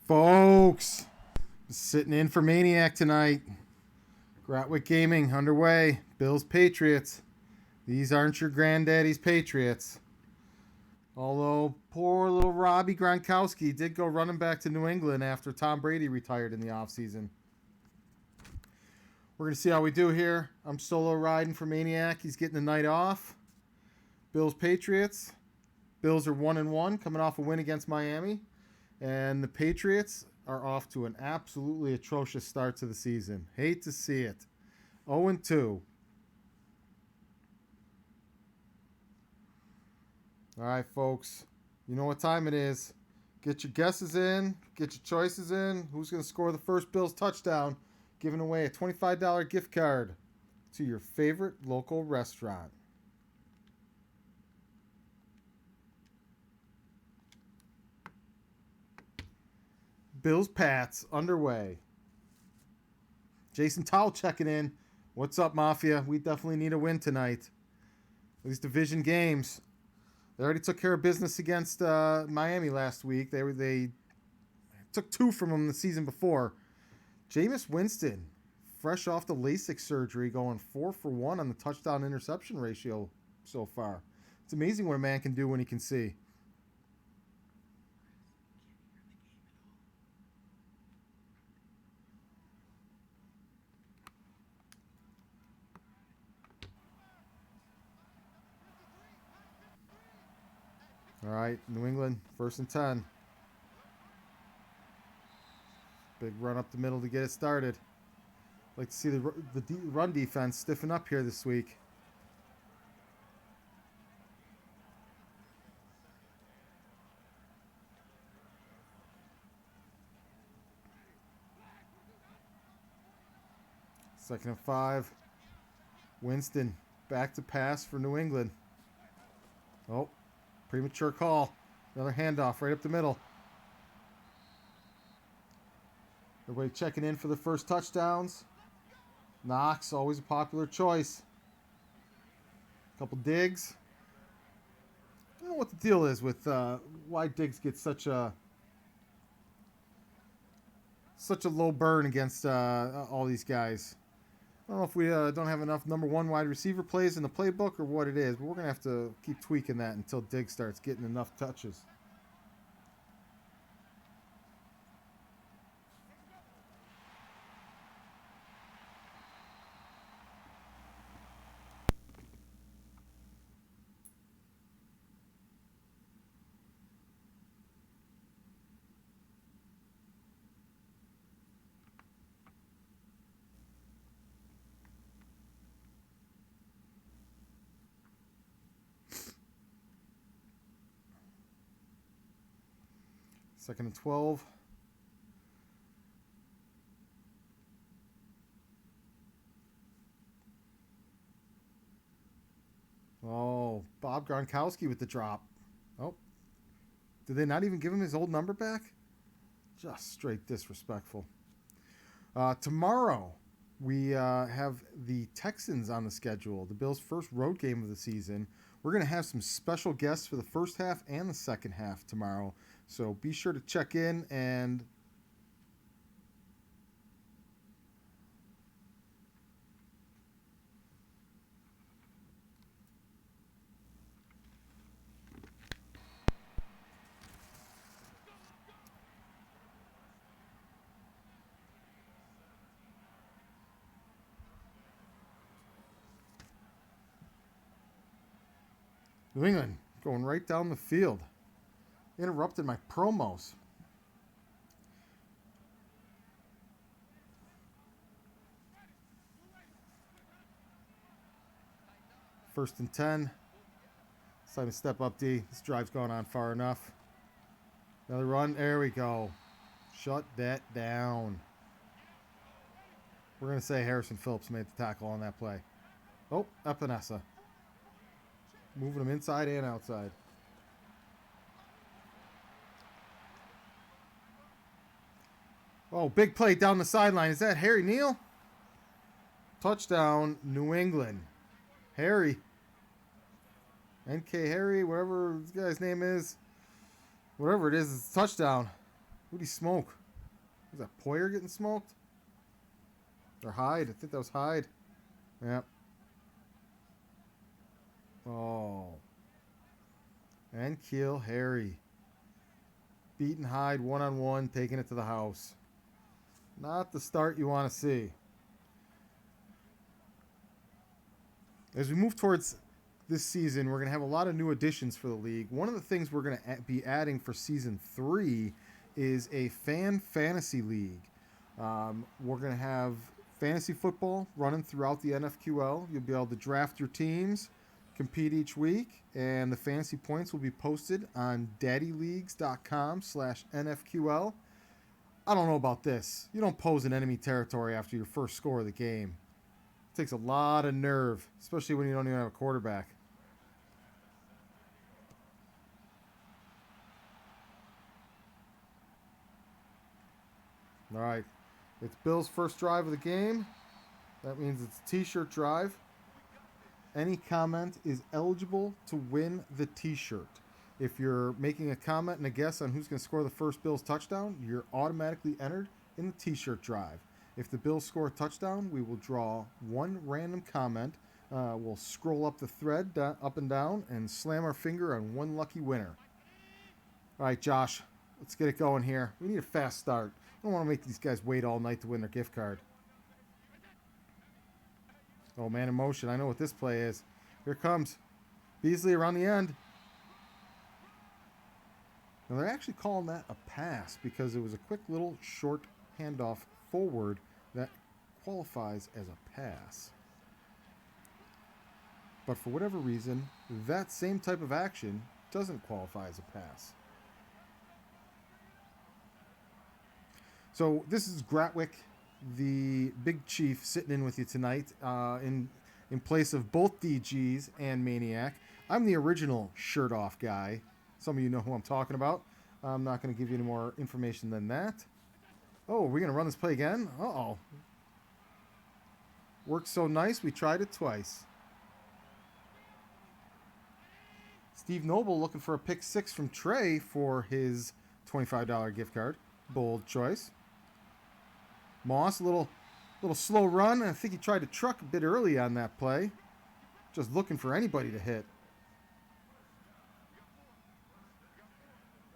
Folks, sitting in for Maniac tonight. Gratwick Gaming underway. Bills Patriots. These aren't your granddaddy's Patriots. Although poor little Robbie Gronkowski did go running back to New England after Tom Brady retired in the offseason. We're going to see how we do here. I'm solo riding for Maniac. He's getting the night off. Bills Patriots. Bills are 1-1, coming off a win against Miami. And the Patriots are off to an absolutely atrocious start to the season. Hate to see it. 0-2. All right, folks. You know what time it is. Get your guesses in. Get your choices in. Who's going to score the first Bills touchdown? Giving away a $25 gift card to your favorite local restaurant. Bills Pats underway. Jason Towle checking in. What's up, Mafia? We definitely need a win tonight. These division games. They already took care of business against Miami last week. They took 2 from them the season before. Jameis Winston, fresh off the LASIK surgery, going 4 for 1 on the touchdown interception ratio so far. It's amazing what a man can do when he can see. All right, New England, 1st and 10. Big run up the middle to get it started. Like to see the run defense stiffen up here this week. Second and 5. Winston back to pass for New England. Oh, premature call. Another handoff right up the middle. Everybody checking in for the first touchdowns. Knox, always a popular choice. Couple Diggs. I don't know what the deal is with why Diggs gets such a low burn against all these guys. I don't know if we don't have enough number 1 wide receiver plays in the playbook or what it is, but we're going to have to keep tweaking that until Diggs starts getting enough touches. Second and 12. Oh, Bob Gronkowski with the drop. Oh, did they not even give him his old number back? Just straight disrespectful. Tomorrow, we have the Texans on the schedule, the Bills' first road game of the season. We're going to have some special guests for the first half and the second half tomorrow. So be sure to check in and New England going right down the field. Interrupted my promos. First and 10. It's time to step up, D. This drive's going on far enough. Another run. There we go. Shut that down. We're going to say Harrison Phillips made the tackle on that play. Oh, Epinesa. Moving him inside and outside. Oh, big play down the sideline. Is that Harry Neal? Touchdown, New England. Harry. NK Harry, whatever this guy's name is. Whatever it is, it's a touchdown. Who'd he smoke? Was that Poyer getting smoked? Or Hyde? I think that was Hyde. Yep. Oh. And kill Harry. Beating Hyde one-on-one, taking it to the house. Not the start you want to see. As we move towards this season, we're going to have a lot of new additions for the league. One of the things we're going to be adding for Season 3 is a fan fantasy league. We're going to have fantasy football running throughout the NFQL. You'll be able to draft your teams, compete each week, and the fantasy points will be posted on daddyleagues.com/NFQL. I don't know about this. You don't pose in enemy territory after your first score of the game. It takes a lot of nerve, especially when you don't even have a quarterback. All right. It's Bill's first drive of the game. That means it's a t-shirt drive. Any comment is eligible to win the t-shirt. If you're making a comment and a guess on who's going to score the first Bills touchdown, you're automatically entered in the t-shirt drive. If the Bills score a touchdown, we will draw one random comment. We'll scroll up the thread up and down and slam our finger on one lucky winner. All right, Josh, let's get it going here. We need a fast start. I don't want to make these guys wait all night to win their gift card. Oh, man in motion. I know what this play is. Here it comes. Beasley around the end. Now, they're actually calling that a pass because it was a quick little short handoff forward that qualifies as a pass. But for whatever reason, that same type of action doesn't qualify as a pass. So this is Gratwick, the big chief, sitting in with you tonight in place of both DGs and Maniac. I'm the original shirt-off guy. Some of you know who I'm talking about. I'm not going to give you any more information than that. Oh, are we going to run this play again? Uh-oh. Worked so nice, we tried it twice. Steve Noble looking for a pick six from Trey for his $25 gift card. Bold choice. Moss, a little slow run. I think he tried to truck a bit early on that play. Just looking for anybody to hit.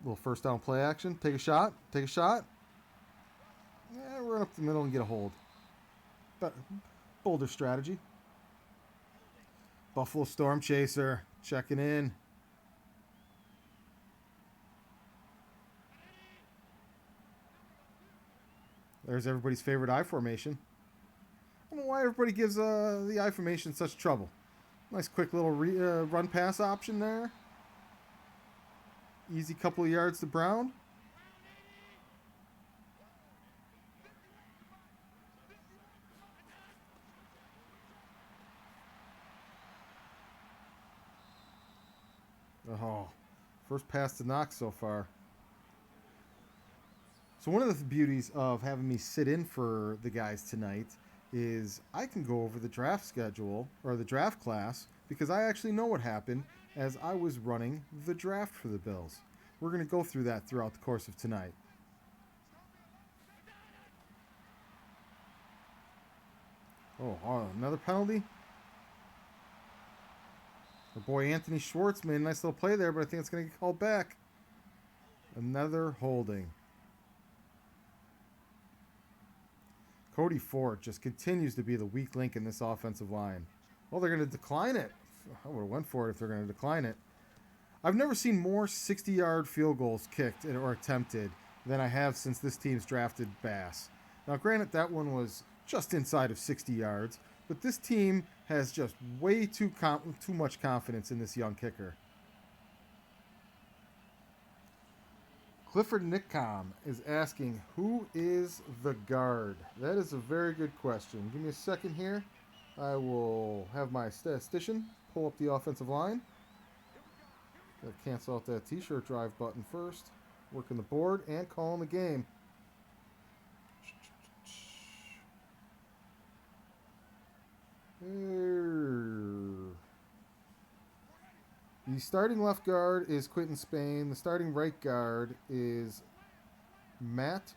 Little first down play action. Take a shot. Take a shot. Yeah, run up the middle and get a hold. But bolder strategy. Buffalo Storm Chaser checking in. There's everybody's favorite I formation. I don't know why everybody gives the I formation such trouble. Nice quick little run pass option there. Easy couple of yards to Brown. Oh, first pass to Knox so far. So one of the beauties of having me sit in for the guys tonight is I can go over the draft schedule or the draft class because I actually know what happened as I was running the draft for the Bills. We're going to go through that throughout the course of tonight. Oh, another penalty? Our boy Anthony Schwartz made a nice little play there, but I think it's going to get called back. Another holding. Cody Ford just continues to be the weak link in this offensive line. Well, they're going to decline it. I would have went for it if they're going to decline it. I've never seen more 60-yard field goals kicked or attempted than I have since this team's drafted Bass. Now, granted, that one was just inside of 60 yards, but this team has just way too much confidence in this young kicker. Clifford Nickcom is asking, who is the guard? That is a very good question. Give me a second here. I will have my statistician pull up the offensive line. Gotta cancel out that t-shirt drive button first. Working the board and calling the game. The starting left guard is Quentin Spain. The starting right guard is Matt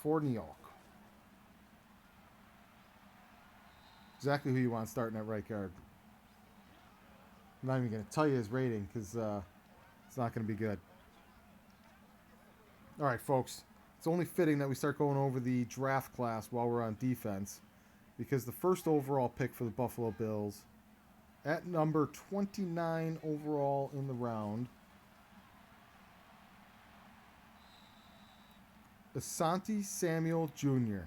Forniok. Exactly who you want starting at right guard. I'm not even going to tell you his rating because it's not going to be good. All right, folks. It's only fitting that we start going over the draft class while we're on defense because the first overall pick for the Buffalo Bills at number 29 overall in the round, Asante Samuel Jr.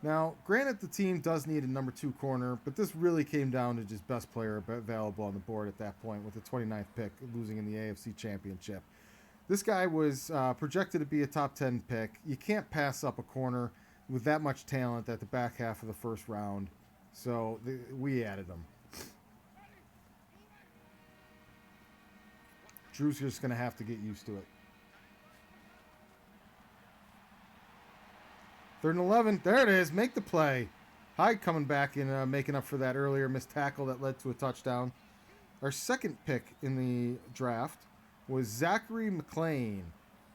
Now, granted, the team does need a number 2 corner, but this really came down to just best player available on the board at that point with the 29th pick, losing in the AFC Championship. This guy was projected to be a top 10 pick. You can't pass up a corner with that much talent at the back half of the first round, so we added him. Drew's just going to have to get used to it. 3rd and 11. There it is. Make the play. Hyde coming back and making up for that earlier missed tackle that led to a touchdown. Our second pick in the draft was Zachary McLean,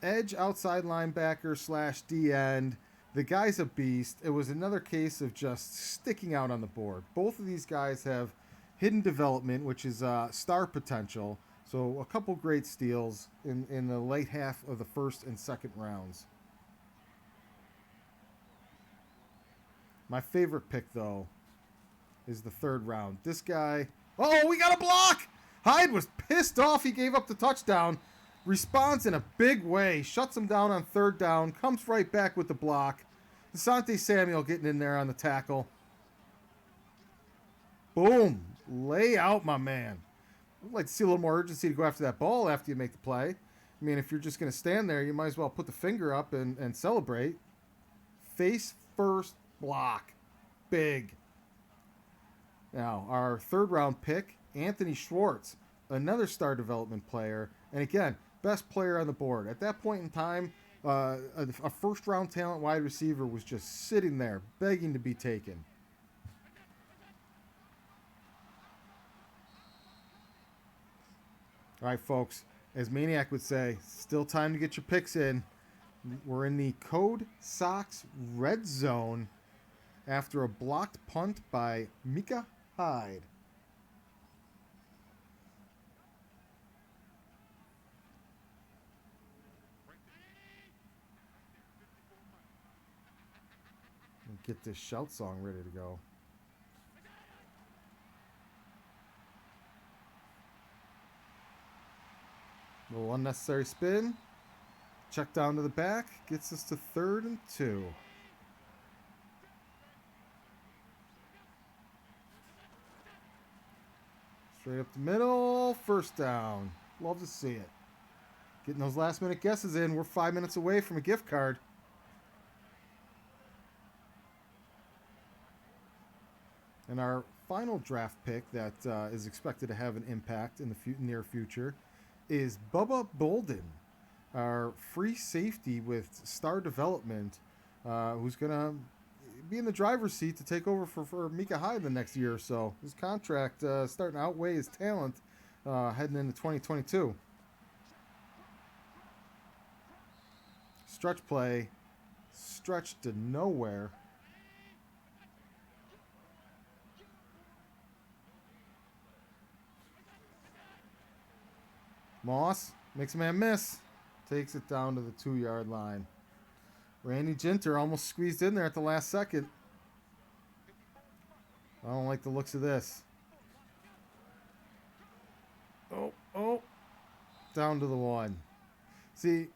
edge outside linebacker / D end. The guy's a beast. It was another case of just sticking out on the board. Both of these guys have hidden development, which is star potential. So a couple great steals in the late half of the first and second rounds. My favorite pick, though, is the third round. This guy... Oh, we got a block! Hyde was pissed off he gave up the touchdown. Responds in a big way. Shuts him down on third down. Comes right back with the block. Asante Samuel getting in there on the tackle. Boom. Lay out, my man. I'd like to see a little more urgency to go after that ball after you make the play. I mean, if you're just going to stand there, you might as well put the finger up and celebrate. Face first block. Big. Now, our third round pick, Anthony Schwartz, another star development player. And again, best player on the board. At that point in time, a first round talent wide receiver was just sitting there begging to be taken. All right, folks, as Maniac would say, still time to get your picks in. We're in the Code Sox red zone after a blocked punt by Micah Hyde. Get this shout song ready to go. A little unnecessary spin. Check down to the back. Gets us to 3rd and 2. Straight up the middle. First down. Love to see it. Getting those last minute guesses in. We're 5 minutes away from a gift card. And our final draft pick that is expected to have an impact in the near future is Bubba Bolden, our free safety with star development, who's going to be in the driver's seat to take over for Micah Hyde the next year or so. His contract starting to outweigh his talent heading into 2022. Stretch play, stretched to nowhere. Moss makes a man miss. Takes it down to the 2-yard line. Randy Jinter almost squeezed in there at the last second. I don't like the looks of this. Oh. Down to the 1. See,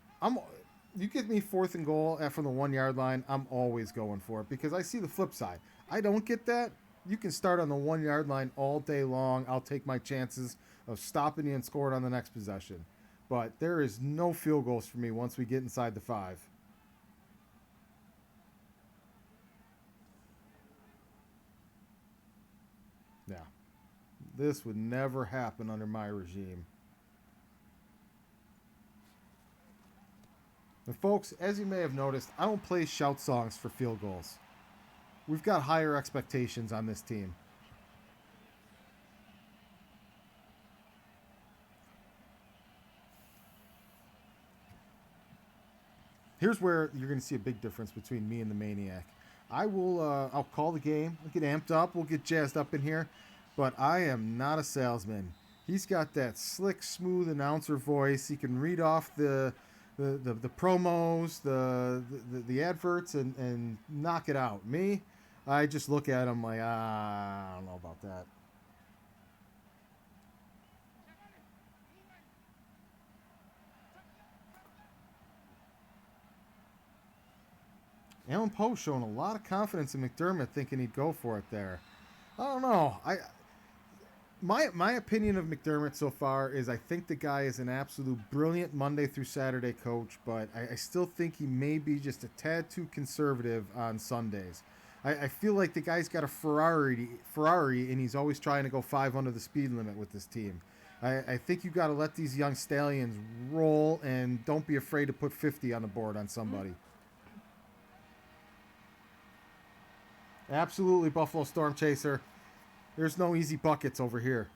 you get me 4th and goal from the 1-yard line, I'm always going for it because I see the flip side. I don't get that. You can start on the 1-yard line all day long. I'll take my chances of stopping you and scoring on the next possession. But there is no field goals for me once we get inside the 5. Yeah. This would never happen under my regime. And folks, as you may have noticed, I don't play shout songs for field goals. We've got higher expectations on this team. Here's where you're going to see a big difference between me and the Maniac. I'll call the game. We'll get amped up. We'll get jazzed up in here. But I am not a salesman. He's got that slick, smooth announcer voice. He can read off the promos, the adverts, and knock it out. Me, I just look at him like, I don't know about that. Alan Poe showing a lot of confidence in McDermott, thinking he'd go for it there. I don't know. My opinion of McDermott so far is I think the guy is an absolute brilliant Monday through Saturday coach, but I still think he may be just a tad too conservative on Sundays. I feel like the guy's got a Ferrari, and he's always trying to go 5 under the speed limit with this team. I think you got to let these young stallions roll, and don't be afraid to put 50 on the board on somebody. Absolutely, Buffalo Storm Chaser. There's no easy buckets over here.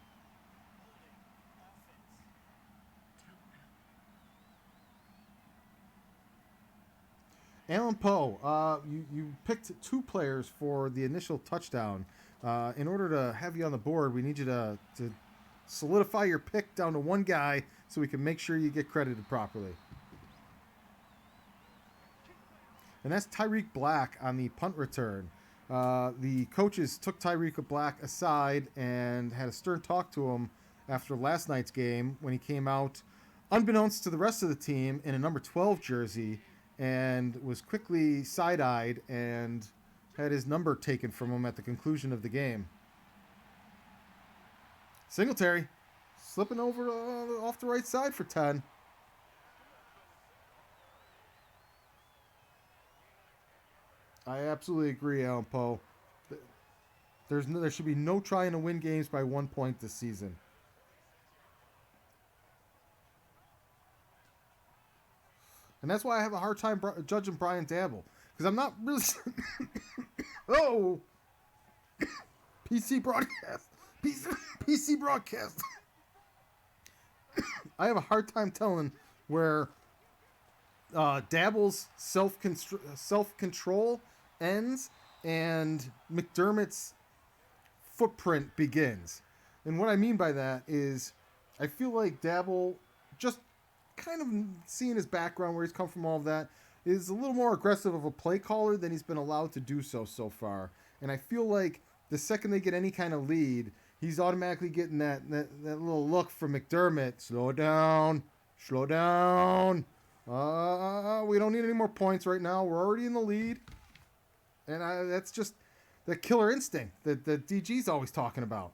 Alan Poe, you picked two players for the initial touchdown. In order to have you on the board, we need you to solidify your pick down to one guy so we can make sure you get credited properly. And that's Tyreek Black on the punt return. The coaches took Tyreek Black aside and had a stern talk to him after last night's game when he came out, unbeknownst to the rest of the team, in a number 12 jersey and was quickly side-eyed and had his number taken from him at the conclusion of the game. Singletary slipping over off the right side for 10. I absolutely agree, Alan Poe. There should be no trying to win games by 1 point this season. And that's why I have a hard time judging Brian Dabble. Because I'm not really... Oh! PC broadcast. PC broadcast. I have a hard time telling where Dabble's self-control ends and McDermott's footprint begins. And what I mean by that is I feel like Dabble, just kind of seeing his background, where he's come from, all of that, is a little more aggressive of a play caller than he's been allowed to do so far. And I feel like the second they get any kind of lead, he's automatically getting that little look from McDermott. Slow down. We don't need any more points right now. We're already in the lead. And that's just the killer instinct that DG's always talking about.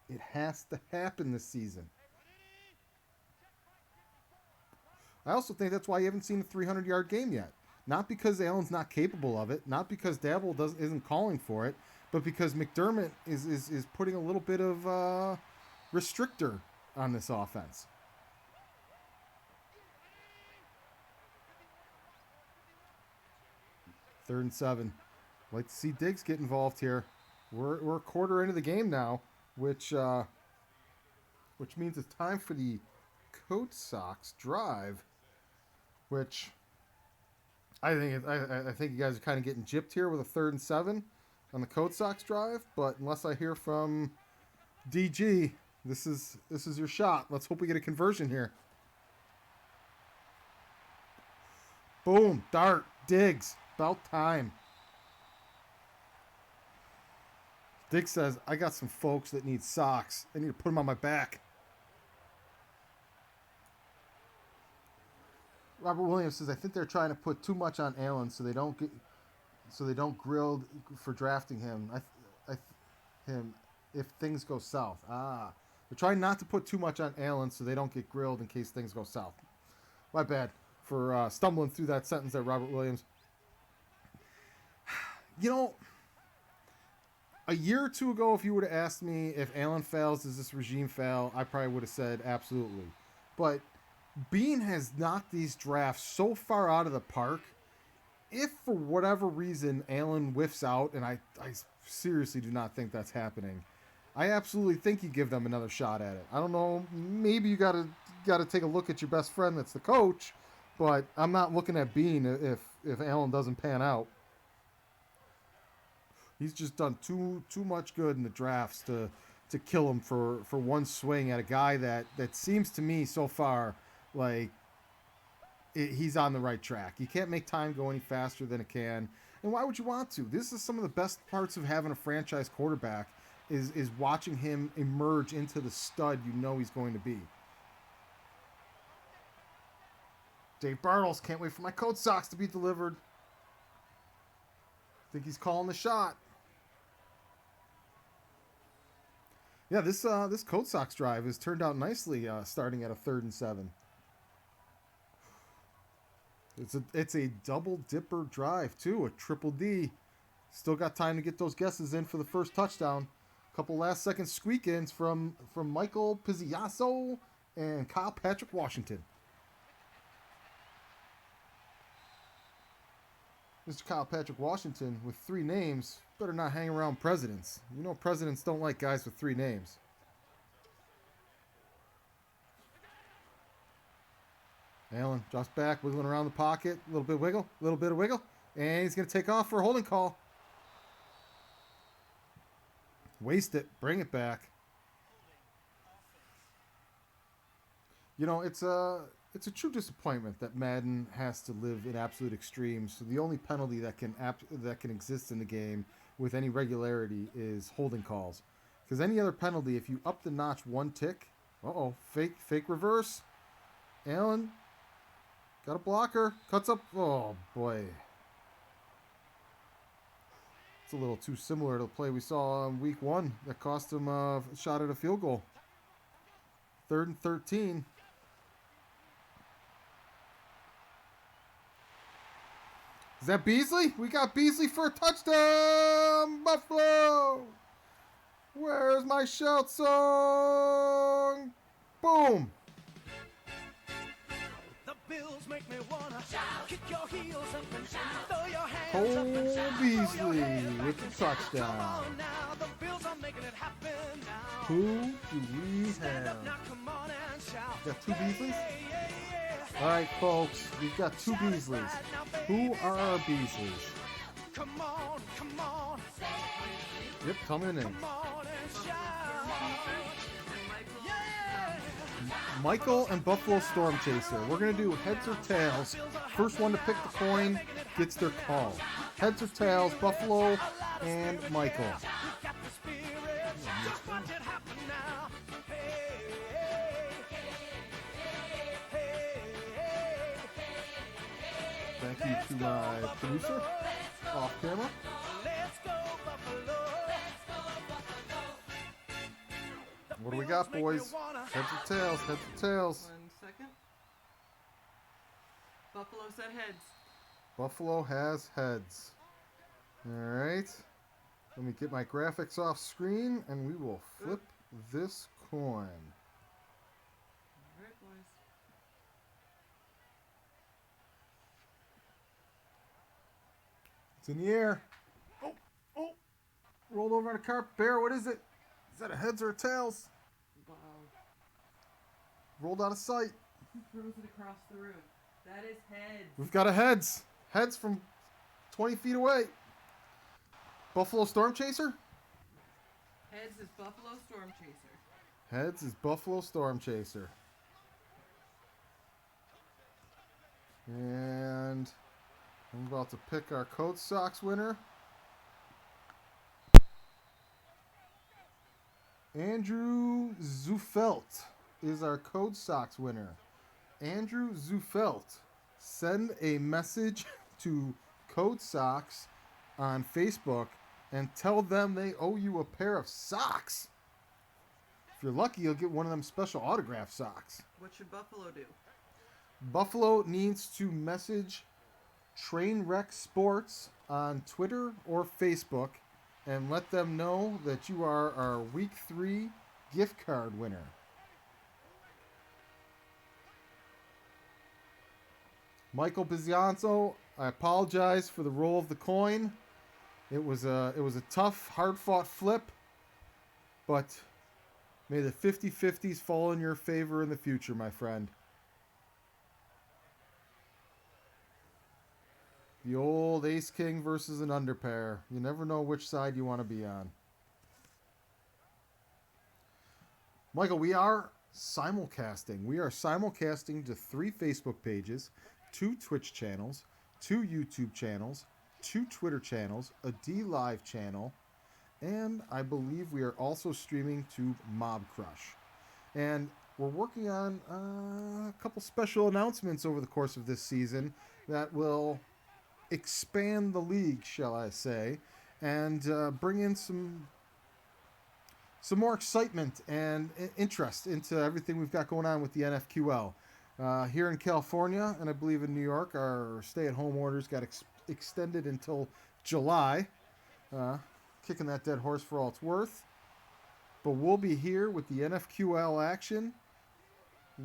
It has to happen this season. I also think that's why you haven't seen a 300-yard game yet. Not because Allen's not capable of it, not because Dabble isn't calling for it, but because McDermott is putting a little bit of restrictor on this offense. Third and 7. I'd like to see Diggs get involved here. We're a quarter into the game now, which means it's time for the Coat Sox drive, which I think you guys are kind of getting gypped here with a 3rd and 7 on the Coat Sox drive. But unless I hear from DG, this is your shot. Let's hope we get a conversion here. Boom, dart, Diggs, about time. Diggs says, I got some folks that need socks. I need to put them on my back. Robert Williams says, I think they're trying to put too much on Allen so they don't grill for drafting him. Him if things go south. They're trying not to put too much on Allen so they don't get grilled in case things go south. My bad for stumbling through that sentence there, Robert Williams. You know, a year or two ago, if you would have asked me if Allen fails, does this regime fail, I probably would have said absolutely. But Bean has knocked these drafts so far out of the park. If for whatever reason Allen whiffs out, and I seriously do not think that's happening, I absolutely think you give them another shot at it. I don't know, maybe you gotta take a look at your best friend that's the coach, but I'm not looking at Bean if Allen doesn't pan out. He's just done too much good in the drafts to kill him for one swing at a guy that seems to me so far like he's on the right track. You can't make time go any faster than it can. And why would you want to? This is some of the best parts of having a franchise quarterback is watching him emerge into the stud you know he's going to be. Dave Bartles, can't wait for my Coat Sox to be delivered. Think he's calling the shot. Yeah, this Coat Sox drive has turned out nicely, starting at a 3rd and 7. It's a double dipper drive too, a triple D. Still got time to get those guesses in for the first touchdown. Couple last second squeak ins from Michael Pizziasso and Kyle Patrick Washington. Mr. Kyle Patrick Washington with 3 names better not hang around presidents. You know presidents don't like guys with 3 names. Allen drops back, wiggling around the pocket. A little bit of wiggle. And he's going to take off for a holding call. Waste it. Bring it back. You know, it's a true disappointment that Madden has to live in absolute extremes. So the only penalty that can exist in the game with any regularity is holding calls. Because any other penalty, if you up the notch one tick, fake reverse. Allen got a blocker, cuts up. Oh boy, it's a little too similar to the play we saw in week 1 that cost him a shot at a field goal. 3rd and 13. Is that Beasley? We got Beasley for a touchdown, Buffalo. Where's my shout song? Boom. The Bills make me wanna shout. Kick your heels up and shout. Throw your hands up and shout. Beasley with the touchdown. Come on now, the Bills are making it happen now. Who do we have? Now, come on and shout. We got 2 Beasleys? All right, folks, we've got 2 Beasleys. Who are our Beasleys? Come on, come on. Yep, coming in. Come on and shout. Yeah. Michael and Buffalo Storm Chaser. We're going to do heads or tails. First one to pick the coin gets their call. Heads or tails, Buffalo and Michael. Thank you to my producer, off camera. What do we got, boys? Heads or tails? Heads or tails? 1 second. Buffalo said heads. Buffalo has heads. All right. Let me get my graphics off screen, and we will flip this coin. All right, boys. It's in the air. Oh. Rolled over on a carpet. Bear, what is it? Is that a heads or a tails? Wow. Rolled out of sight. Who throws it across the room? That is heads. We've got a heads. Heads from 20 feet away. Buffalo Storm Chaser? Heads is Buffalo Storm Chaser. Heads is Buffalo Storm Chaser. And I'm about to pick our Code Sox winner. Andrew Zufelt is our Code Sox winner. Andrew Zufelt, send a message to Code Sox on Facebook and tell them they owe you a pair of socks. If you're lucky, you'll get one of them special autograph socks. What should Buffalo do? Buffalo needs to message Trainwreck Sports on Twitter or Facebook and let them know that you are our Week 3 gift card winner. Michael Bizianzo, I apologize for the roll of the coin. It was a tough, hard-fought flip, but may the 50-50s fall in your favor in the future, my friend. The old ace-king versus an underpair. You never know which side you want to be on. Michael, we are simulcasting. We are simulcasting to 3 Facebook pages, 2 Twitch channels, 2 YouTube channels, 2 Twitter channels, a D-Live channel, and I believe we are also streaming to Mob Crush. And we're working on a couple special announcements over the course of this season that will expand the league, shall I say, and bring in some more excitement and interest into everything we've got going on with the NFQL. Here in California, and I believe in New York, our stay-at-home orders got extended until July. Kicking that dead horse for all it's worth. But we'll be here with the NFQL action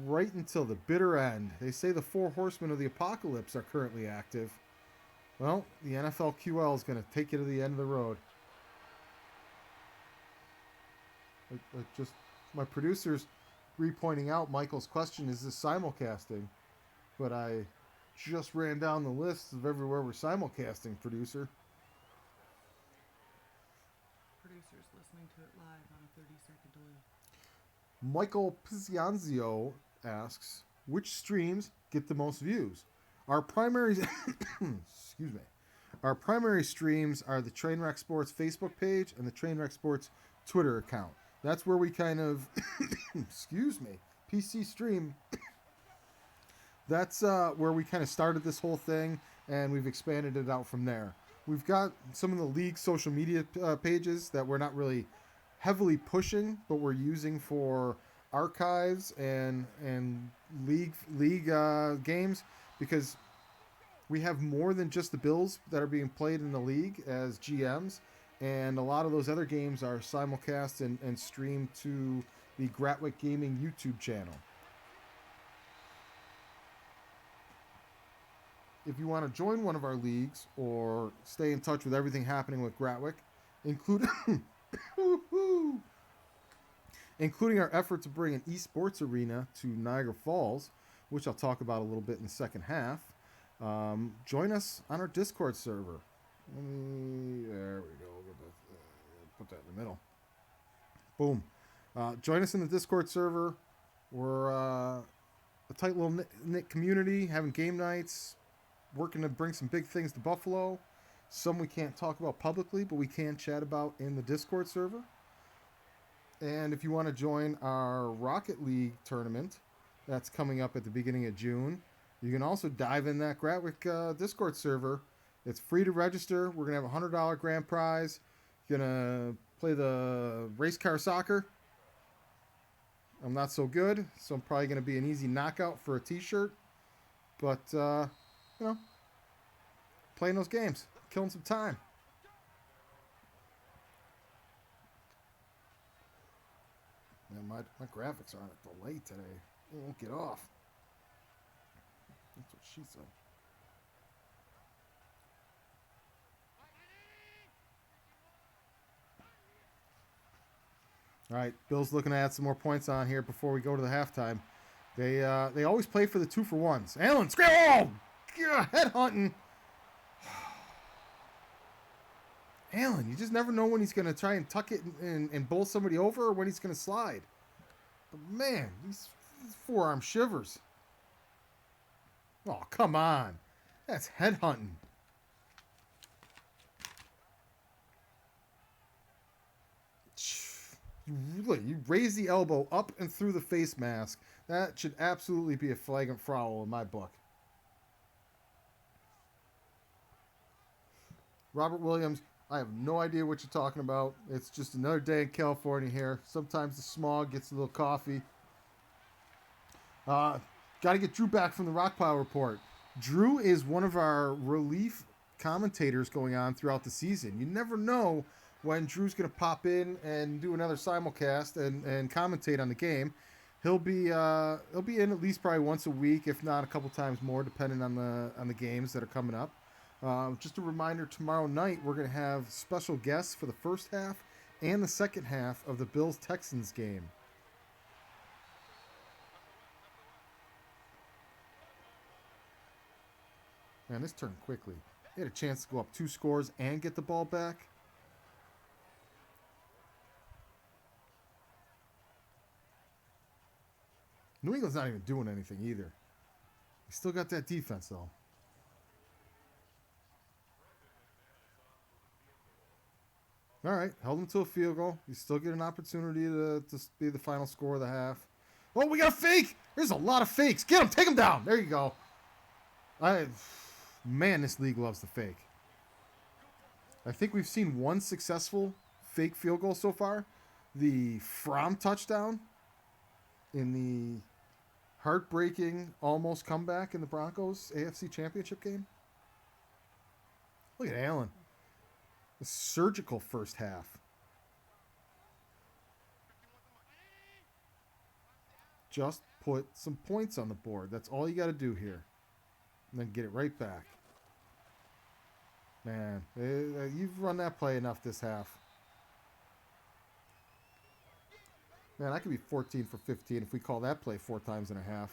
right until the bitter end. They say the 4 horsemen of the apocalypse are currently active. Well, the NFLQL is going to take you to the end of the road. Just my producers re-pointing out Michael's question, is this simulcasting? But I just ran down the list of everywhere we're simulcasting, producer. Producers listening to it live on a 30-second delay. Michael Pizzianzio asks, which streams get the most views? Our primary excuse me. Our primary streams are the Trainwreck Sports Facebook page and the Trainwreck Sports Twitter account. That's where we kind of excuse me, PC stream. That's where we kind of started this whole thing, and we've expanded it out from there. We've got some of the league social media pages that we're not really heavily pushing, but we're using for archives and league games, because we have more than just the Bills that are being played in the league as GMs, and a lot of those other games are simulcast and streamed to the Gratwick Gaming YouTube channel. If you want to join one of our leagues or stay in touch with everything happening with Gratwick, including our effort to bring an esports arena to Niagara Falls, which I'll talk about a little bit in the second half, join us on our Discord server. There we go. Put that in the middle. Boom. Join us in the Discord server. We're a tight little knit community, having game nights, working to bring some big things to Buffalo. Some we can't talk about publicly, but we can chat about in the Discord server. And if you want to join our Rocket League tournament, that's coming up at the beginning of June, you can also dive in that Gratwick Discord server. It's free to register. We're going to have a $100 grand prize. Going to play the race car soccer. I'm not so good, so I'm probably going to be an easy knockout for a t-shirt. But, you know, playing those games, killing some time. Man, my graphics are on a delay today. They won't get off. That's what she said. All right, Bill's looking to add some more points on here before we go to the halftime. They always play for the 2-for-1s. Allen, scram! Oh, yeah, head hunting. Allen, you just never know when he's going to try and tuck it and bowl somebody over, or when he's going to slide. But man, these forearm shivers. Oh, come on. That's head hunting. You raise the elbow up and through the face mask. That should absolutely be a flagrant foul in my book. Robert Williams, I have no idea what you're talking about. It's just another day in California here. Sometimes the smog gets a little coffee. Got to get Drew back from the Rock Pile Report. Drew is one of our relief commentators going on throughout the season. You never know when Drew's going to pop in and do another simulcast and commentate on the game. He'll be in at least probably once a week, if not a couple times more, depending on the games that are coming up. Just a reminder, tomorrow night we're going to have special guests for the first half and the second half of the Bills-Texans game. Man, this turned quickly. They had a chance to go up 2 scores and get the ball back. New England's not even doing anything either. They still got that defense, though. All right, held them to a field goal. You still get an opportunity to be the final score of the half. Oh, we got a fake! There's a lot of fakes. Get them, take them down. There you go. Man, this league loves the fake. I think we've seen one successful fake field goal so far. The Fromm touchdown in the heartbreaking almost comeback in the Broncos AFC Championship game. Look at Allen. A surgical first half. Just put some points on the board. That's all you got to do here. And then get it right back. Man, you've run that play enough this half. Man, I could be 14 for 15 if we call that play 4 times and a half.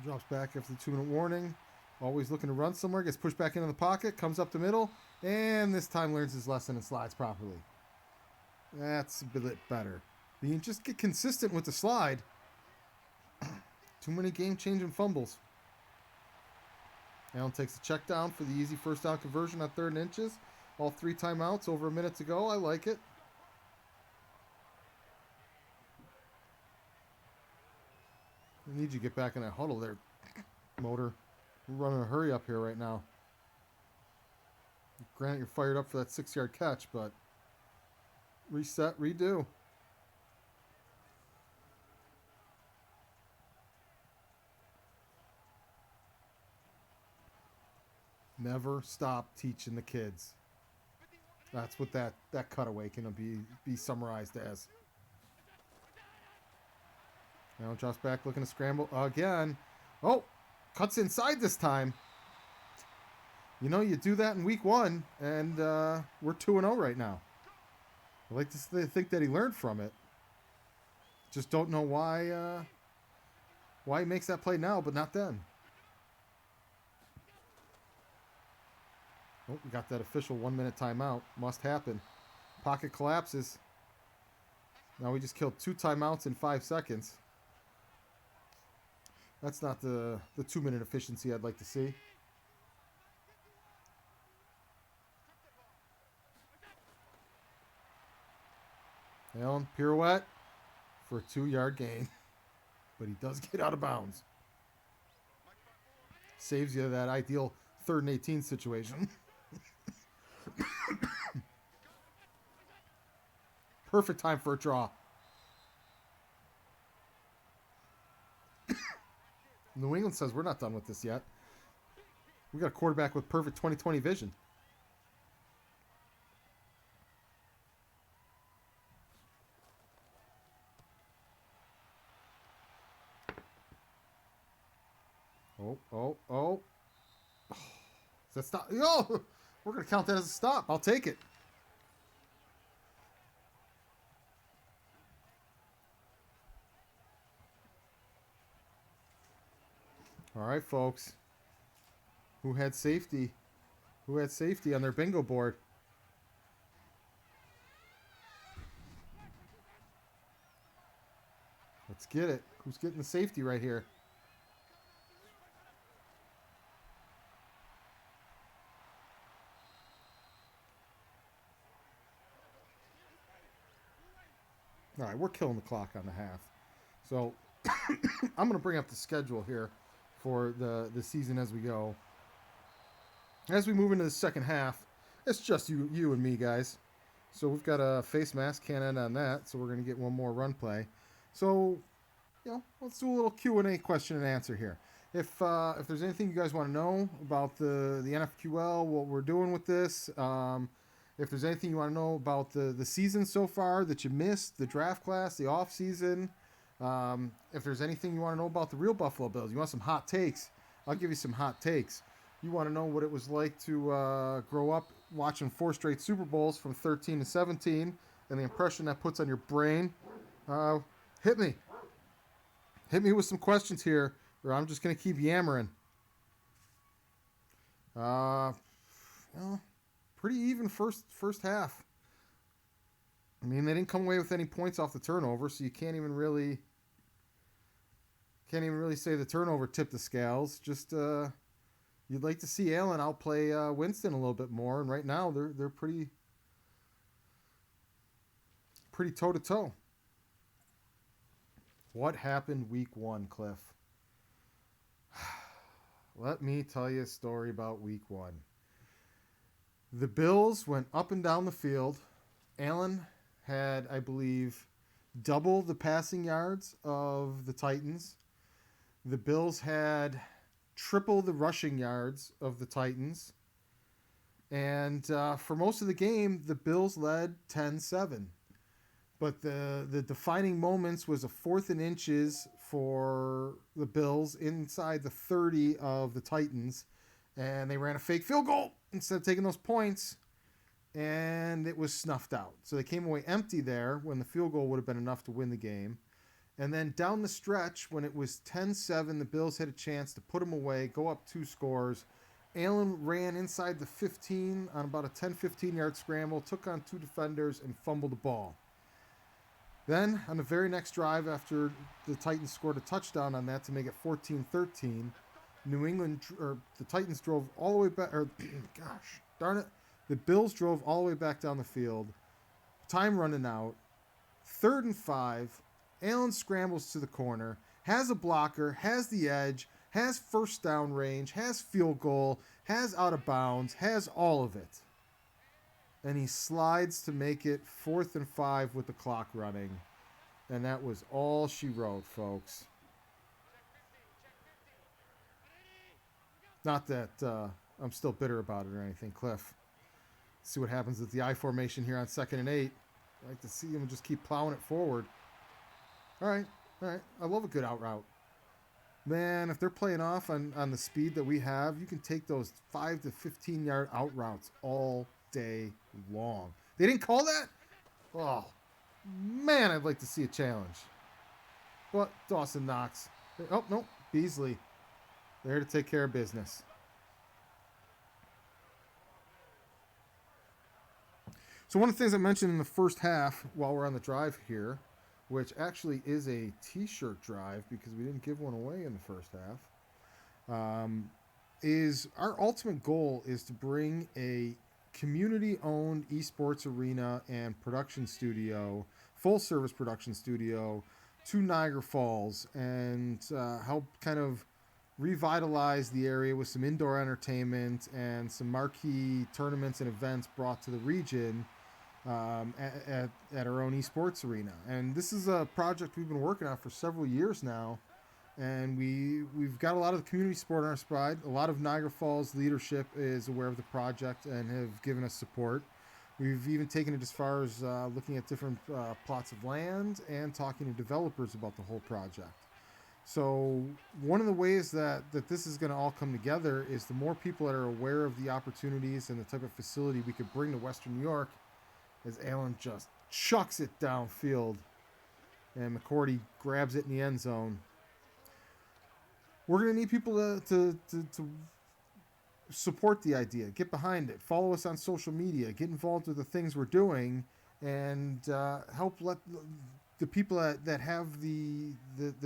Drops back after the 2-minute warning. Always looking to run somewhere. Gets pushed back into the pocket. Comes up the middle. And this time learns his lesson and slides properly. That's a bit better. You just get consistent with the slide. Too many game-changing fumbles. Allen takes the check down for the easy first down conversion on 3rd and inches. All 3 timeouts over a minute to go. I like it. I need you to get back in that huddle there, Motor. We're running a hurry up here right now. Granted, you're fired up for that 6-yard catch, but reset, redo. Never stop teaching the kids. That's what that cutaway can be summarized as. Now drops back, looking to scramble again. Oh, cuts inside this time. You know, you do that in week 1, and we're 2-0 right now. I like to think that he learned from it. Just don't know why he makes that play now, but not then. Oh, we got that official 1-minute timeout. Must happen. Pocket collapses. Now we just killed 2 timeouts in 5 seconds. That's not the 2-minute efficiency I'd like to see. Allen, pirouette for a 2-yard gain. But he does get out of bounds. Saves you that ideal 3rd and 18 situation. Perfect time for a draw. New England says we're not done with this yet. We got a quarterback with perfect 20/20 vision. Oh. Is that stop? Oh, we're going to count that as a stop. I'll take it. All right, folks. Who had safety? Who had safety on their bingo board? Let's get it. Who's getting the safety right here? All right, we're killing the clock on the half. So I'm going to bring up the schedule here for the season as we go. As we move into the second half, it's just you and me, guys. So we've got a face mask, can't end on that. So we're going to get one more run play. So, let's do a little Q&A question and answer here. If there's anything you guys want to know about the NFQL, what we're doing with this, if there's anything you want to know about the season so far that you missed, the draft class, the off season, if there's anything you want to know about the real Buffalo Bills, you want some hot takes, I'll give you some hot takes. You want to know what it was like to grow up watching 4 straight Super Bowls from 13 to 17 and the impression that puts on your brain, hit me. Hit me with some questions here, or I'm just going to keep yammering. Pretty even first half. I mean, they didn't come away with any points off the turnover, so you can't even really say the turnover tipped the scales. Just you'd like to see Allen outplay Winston a little bit more, and right now they're pretty toe to toe. What happened week 1, Cliff? Let me tell you a story about week 1. The Bills went up and down the field. Allen had, I believe, double the passing yards of the Titans. The Bills had triple the rushing yards of the Titans. And for most of the game, the Bills led 10-7. But the defining moments was a 4th and inches for the Bills inside the 30 of the Titans. And they ran a fake field goal instead of taking those points. And it was snuffed out. So they came away empty there when the field goal would have been enough to win the game. And then down the stretch, when it was 10-7, the Bills had a chance to put them away, go up 2 scores. Allen ran inside the 15 on about a 10-15 yard scramble, took on 2 defenders, and fumbled the ball. Then, on the very next drive, after the Titans scored a touchdown on that to make it 14-13, the Titans drove all the way back, gosh, darn it, the Bills drove all the way back down the field. Time running out. 3rd and 5. Allen scrambles to the corner, has a blocker, has the edge, has first down range, has field goal, has out of bounds, has all of it. And he slides to make it 4th and 5 with the clock running. And that was all she wrote, folks. Not that I'm still bitter about it or anything, Cliff. See what happens with the I formation here on 2nd and 8. I like to see him just keep plowing it forward. All right. I love a good out route. Man, if they're playing off on the speed that we have, you can take those 5 to 15 yard out routes all day long. They didn't call that? Oh, man, I'd like to see a challenge. But Dawson Knox. Oh, no, Beasley. There to take care of business. So one of the things I mentioned in the first half while we're on the drive here, which actually is a t-shirt drive because we didn't give one away in the first half, is our ultimate goal is to bring a community-owned esports arena and production studio, full-service production studio, to Niagara Falls and help kind of revitalize the area with some indoor entertainment and some marquee tournaments and events brought to the region at our own esports arena. And this is a project we've been working on for several years now, and we've got a lot of the community support on our side. A lot of Niagara Falls leadership is aware of the project and have given us support. We've even taken it as far as looking at different plots of land and talking to developers about the whole project. So one of the ways that this is going to all come together is the more people that are aware of the opportunities and the type of facility we could bring to Western New York, as Allen just chucks it downfield and McCourty grabs it in the end zone. We're going to need people to support the idea, get behind it, follow us on social media, get involved with the things we're doing, and help let the people that have the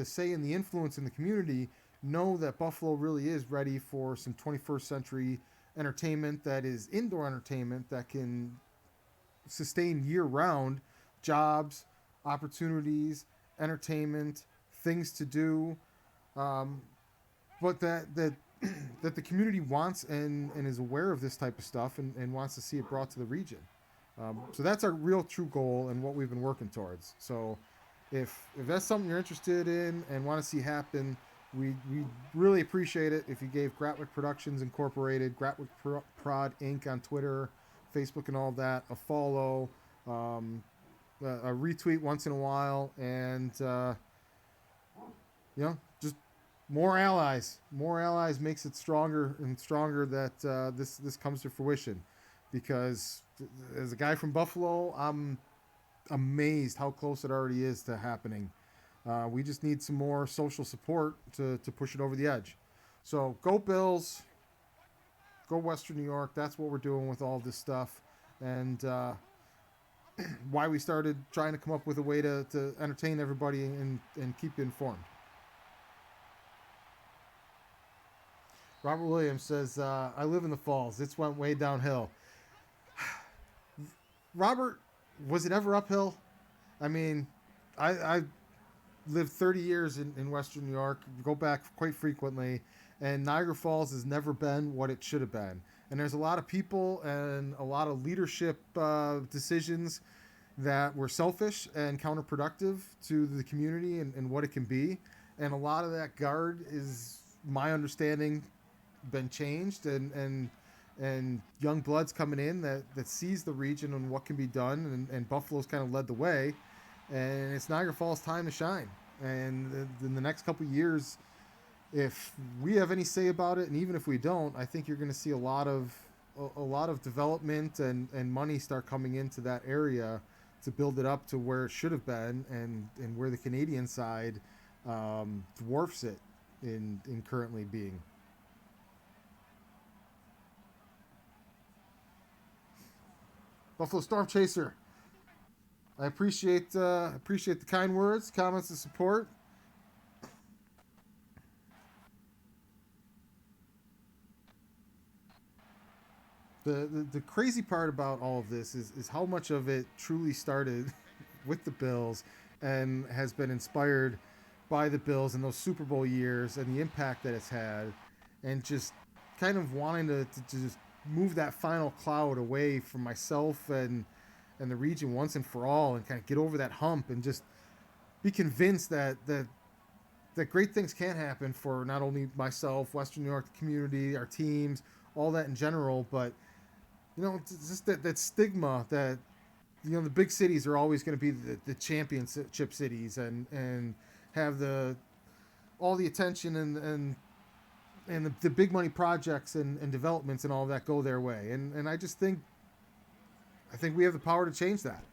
say and the influence in the community know that Buffalo really is ready for some 21st century entertainment that is indoor entertainment that can sustain year-round jobs, opportunities, entertainment, things to do, but that the community wants and is aware of this type of stuff and wants to see it brought to the region. So that's our real true goal and what we've been working towards. So if that's something you're interested in and want to see happen, we really appreciate it if you gave Gratwick Productions Incorporated, Gratwick Prod Inc. on Twitter, Facebook and all that a follow, a retweet once in a while, and just more allies. More allies makes it stronger and stronger that this comes to fruition. Because as a guy from Buffalo, I'm amazed how close it already is to happening. We just need some more social support to push it over the edge. So go Bills, go Western New York. That's what we're doing with all this stuff. And why we started trying to come up with a way to entertain everybody and keep you informed. Robert Williams says, I live in the Falls. It's went way downhill. Robert, was it ever uphill? I mean, I lived 30 years in Western New York, go back quite frequently, and Niagara Falls has never been what it should have been. And there's a lot of people and a lot of leadership decisions that were selfish and counterproductive to the community and what it can be. And a lot of that guard is, my understanding, been changed and young blood's coming in that sees the region and what can be done, and Buffalo's kind of led the way, and it's Niagara Falls' time to shine. And in the next couple of years, if we have any say about it, and even if we don't, I think you're going to see a lot of development and money start coming into that area to build it up to where it should have been, and where the Canadian side dwarfs it in currently being. Buffalo Storm Chaser. I appreciate the kind words, comments, and support. The crazy part about all of this is how much of it truly started with the Bills and has been inspired by the Bills in those Super Bowl years and the impact that it's had, and just kind of wanting to just move that final cloud away from myself and the region once and for all, and kind of get over that hump and just be convinced that great things can happen for not only myself, Western New York, the community, our teams, all that in general, but it's just that stigma that the big cities are always going to be the championship cities and have all the attention and the big money projects and developments and all that go their way. And I just think we have the power to change that.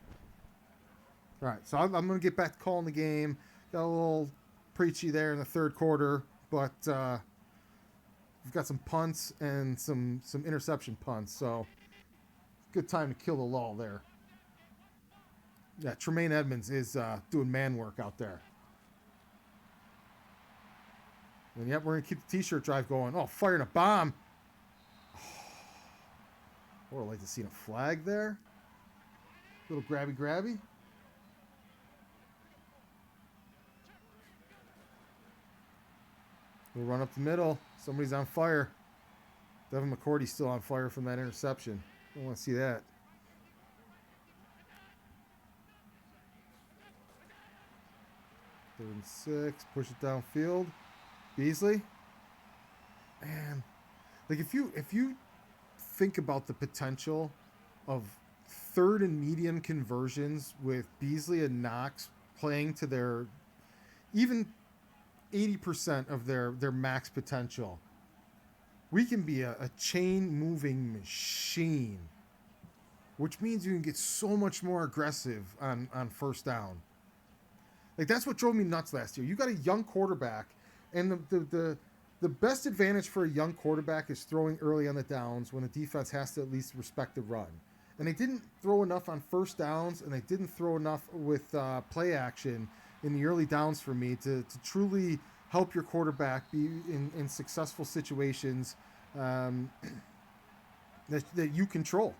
All right, so I'm going to get back to calling the game. Got a little preachy there in the third quarter, but we've got some punts and some interception punts, so good time to kill the lull there. Yeah, Tremaine Edmonds is doing man work out there. And yep, we're going to keep the t-shirt drive going. Oh, firing a bomb. I would like to see a flag there. Little grabby. We'll run up the middle. Somebody's on fire. Devin McCourty's still on fire from that interception. I don't want to see that. Third and 6. Push it downfield. Beasley. Man. Like if you think about the potential of third and medium conversions with Beasley and Knox playing to their even 80% of their max potential, we can be a chain moving machine, which means you can get so much more aggressive on first down. Like that's what drove me nuts last year. You got a young quarterback, and the best advantage for a young quarterback is throwing early on the downs when the defense has to at least respect the run. And they didn't throw enough on first downs, and they didn't throw enough with play action in the early downs for me to truly help your quarterback be in successful situations that you control.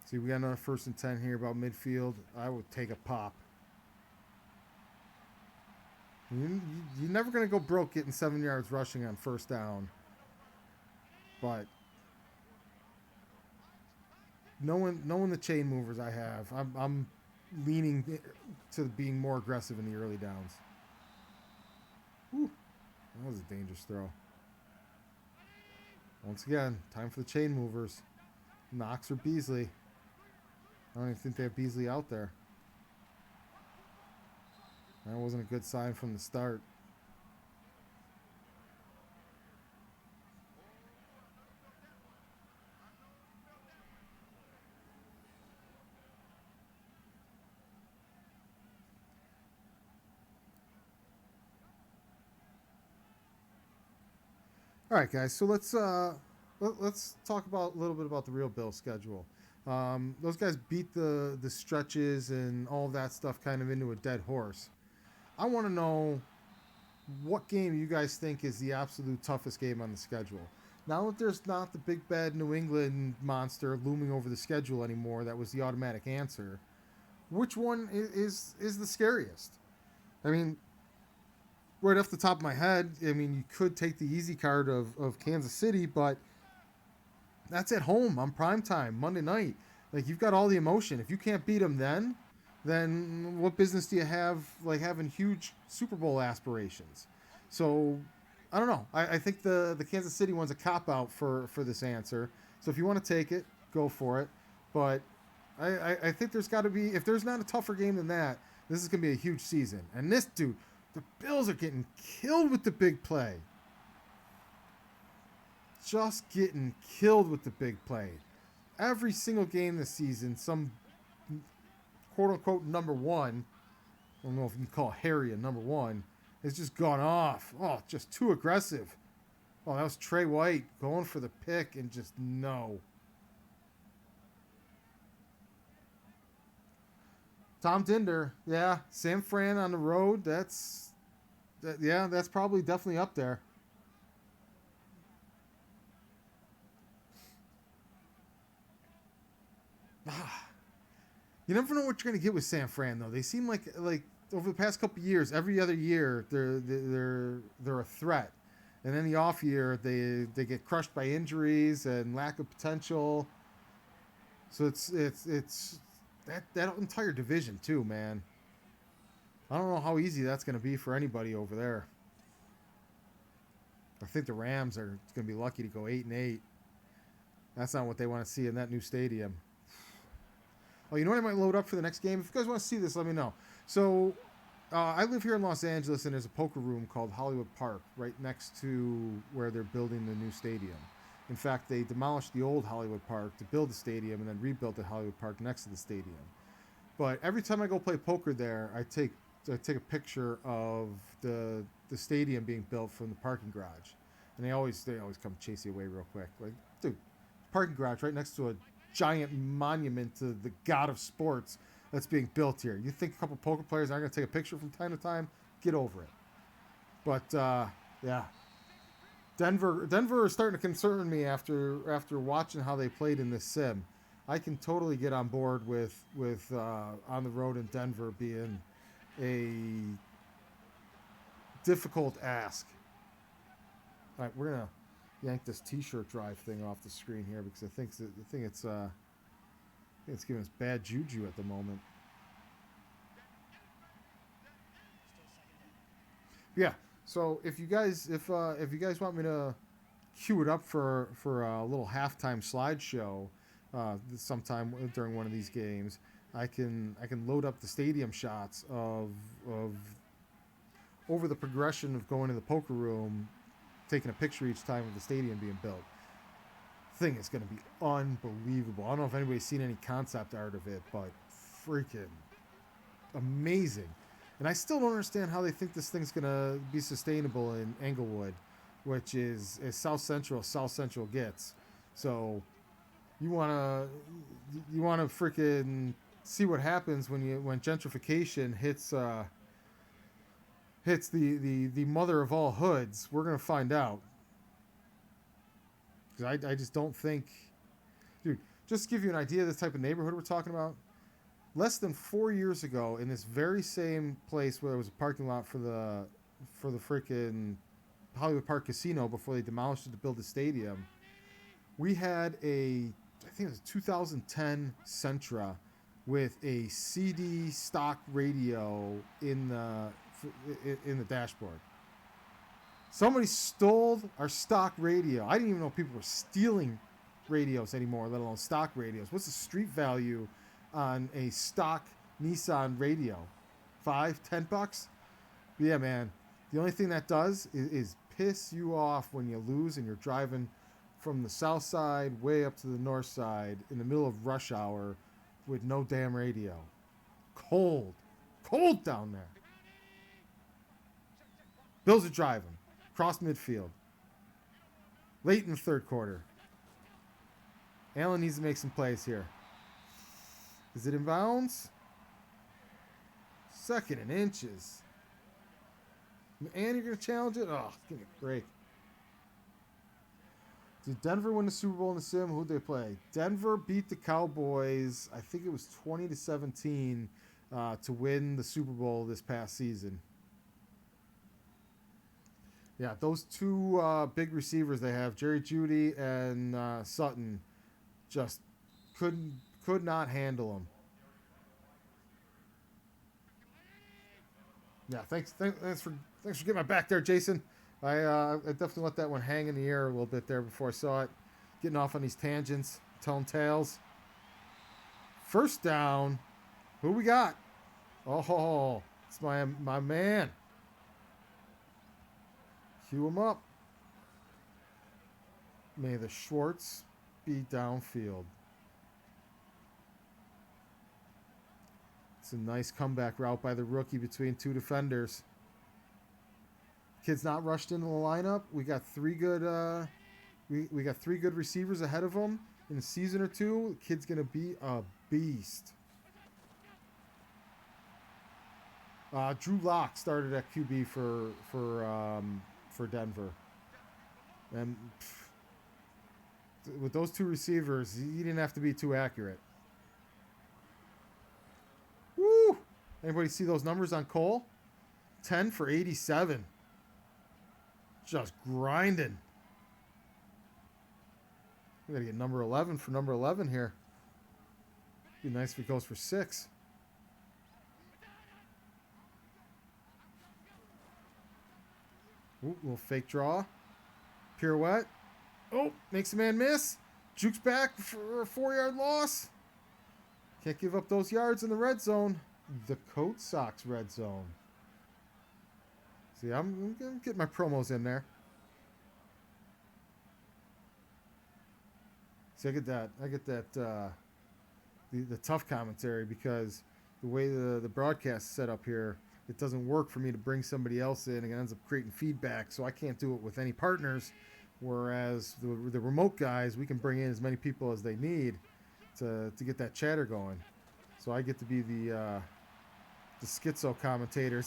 See, we got another 1st and 10 here about midfield. I would take a pop. You're never going to go broke getting 7 yards rushing on first down. But knowing the chain movers I have, I'm leaning to being more aggressive in the early downs. Whew, that was a dangerous throw. Once again, time for the chain movers. Knox or Beasley. I don't even think they have Beasley out there. That wasn't a good sign from the start. All right, guys. So let's talk about a little bit about the real Bill schedule. Those guys beat the stretches and all that stuff kind of into a dead horse. I want to know what game you guys think is the absolute toughest game on the schedule. Now that there's not the big bad New England monster looming over the schedule anymore, that was the automatic answer. Which one is the scariest? I mean, right off the top of my head, I mean, you could take the easy card of Kansas City, but that's at home on primetime, Monday night. Like, you've got all the emotion. If you can't beat them then what business do you have, like, having huge Super Bowl aspirations? So, I don't know. I think the Kansas City one's a cop-out for this answer. So if you want to take it, go for it. But I think there's got to be, if there's not a tougher game than that, this is going to be a huge season. And this dude, the Bills are getting killed with the big play. Just getting killed with the big play. Every single game this season, some quote-unquote number one, I don't know if you can call Harry a number one, has just gone off. Oh, just too aggressive. Oh, that was Trey White going for the pick and just no. Tom Dinder, yeah. San Fran on the road, that's probably definitely up there. You never know what you're gonna get with San Fran though. They seem like over the past couple of years, every other year they're a threat, and then the off year they get crushed by injuries and lack of potential. So it's that entire division too, man. I don't know how easy that's gonna be for anybody over there. I think the Rams are gonna be lucky to go 8-8. That's not what they want to see in that new stadium. Oh, you know what I might load up for the next game? If you guys want to see this, let me know. So, I live here in Los Angeles, and there's a poker room called Hollywood Park right next to where they're building the new stadium. In fact, they demolished the old Hollywood Park to build the stadium and then rebuilt the Hollywood Park next to the stadium. But every time I go play poker there, I take a picture of the stadium being built from the parking garage. And they always come chase you away real quick. Like, dude, parking garage right next to a giant monument to the god of sports that's being built here. You think a couple poker players aren't going to take a picture from time to time? Get over it. But yeah, Denver is starting to concern me after watching how they played in this sim. I can totally get on board with on the road in Denver being a difficult ask. All right, we're gonna yank this T-shirt drive thing off the screen here because I think it's giving us bad juju at the moment. Yeah. So if you guys want me to cue it up for a little halftime slideshow sometime during one of these games, I can load up the stadium shots of over the progression of going to the poker room, taking a picture each time of the stadium being built. Thing is going to be unbelievable. I don't know if anybody's seen any concept art of it, but freaking amazing. And I still don't understand how they think this thing's going to be sustainable in Englewood, which is as South Central gets. So you want to freaking see what happens when gentrification hits the mother of all hoods. We're going to find out. Because I just don't think... Dude, just to give you an idea of the type of neighborhood we're talking about, less than 4 years ago, in this very same place where there was a parking lot for the freaking Hollywood Park Casino before they demolished it to build the stadium, we had I think it was a 2010 Sentra with a CD stock radio in the dashboard. Somebody stole our stock radio. I didn't even know people were stealing radios anymore, let alone stock radios. What's the street value on a stock Nissan radio? $5-10? Yeah, man. The only thing that does is piss you off when you lose and you're driving from the south side way up to the north side in the middle of rush hour with no damn radio. Cold down there. Bills are driving. Cross midfield. Late in the third quarter. Allen needs to make some plays here. Is it in bounds? 2nd and inches. And you're going to challenge it? Oh, give me a break. Did Denver win the Super Bowl in the sim? Who'd they play? Denver beat the Cowboys, I think it was 20-17, to win the Super Bowl this past season. Yeah, those two big receivers they have, Jerry Jeudy and Sutton, just could not handle them. Yeah, thanks for getting my back there, Jason. I definitely let that one hang in the air a little bit there before I saw it. Getting off on these tangents, telling tales. First down. Who we got? Oh, it's my man. Cue him up. May the Schwartz be downfield. It's a nice comeback route by the rookie between two defenders. Kid's not rushed into the lineup. We got three good we got three good receivers ahead of him. In a season or two, the kid's gonna be a beast. Drew Lock started at QB for Denver, and with those two receivers, he didn't have to be too accurate. Woo! Anybody see those numbers on Cole? 10 for 87. Just grinding. We gotta get number 11 for number 11 here. Be nice if he goes for 6. Ooh, little fake draw. Pirouette. Oh, makes a man miss. Jukes back for a 4-yard loss. Can't give up those yards in the red zone. The Coat Sox red zone. See, I'm going to get my promos in there. See, I get that the tough commentary because the way the broadcast is set up here, it doesn't work for me to bring somebody else in and it ends up creating feedback, so I can't do it with any partners. Whereas the remote guys, we can bring in as many people as they need to get that chatter going. So I get to be the schizo commentator.